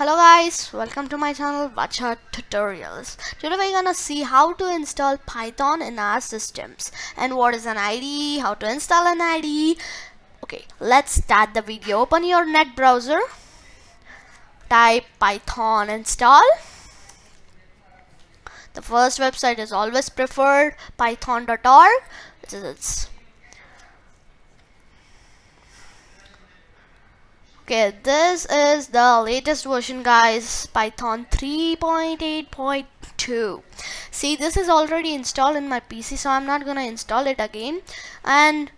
Hello guys, welcome to my channel Pycharm Tutorials. Today we're gonna see how to install Python in our systems and what is an IDE, how to install an IDE. Okay, let's start the video. Open your net browser, type Python install. The first website is always preferred, python.org, which is its. Okay, this is the latest version guys, Python 3.8.2. See, this is already installed in my PC, so I'm not gonna install it again. And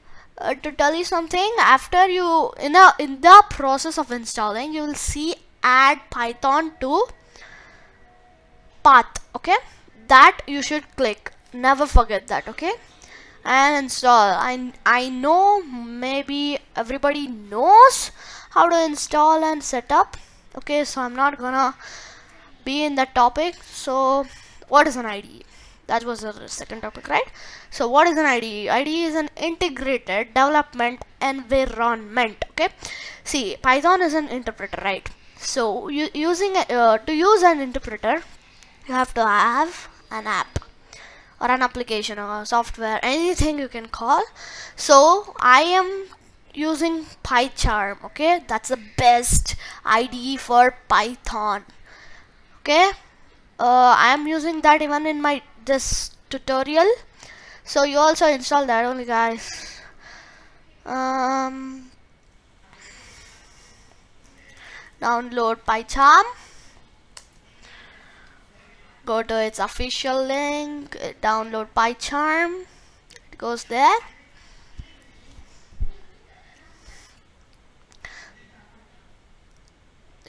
to tell you something, after you in the process of installing, you will see add Python to path. Okay, that you should click. Never forget that. Okay, and install. I know maybe everybody knows how to install and set up. Okay, so I'm not gonna be in that topic. So what is an IDE? That was the second topic, right? So what is an IDE? IDE is an integrated development environment. Okay, see, Python is an interpreter, right? So to use an interpreter, you have to have an app or an application or software, anything you can call. So I am using Pycharm. Okay, that's the best IDE for Python. Okay, I am using that even in my this tutorial, so you also install that only guys. Download Pycharm, go to its official link, download Pycharm, it goes there.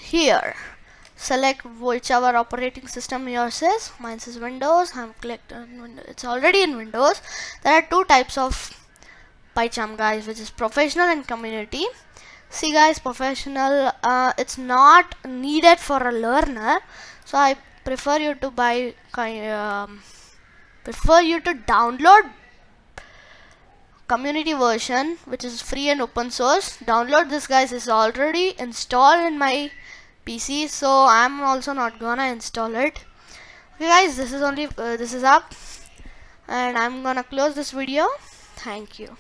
Here select whichever operating system yours is. Mine is Windows. I'm clicked on Windows. It's already in Windows. There are two types of Pycharm guys, which is professional and community. See guys, professional, it's not needed for a learner, so I prefer you to download community version, which is free and open source. Download this guys, is already installed in my PC, so I'm also not gonna install it. Okay guys, this is up, and I'm gonna close this video. Thank you.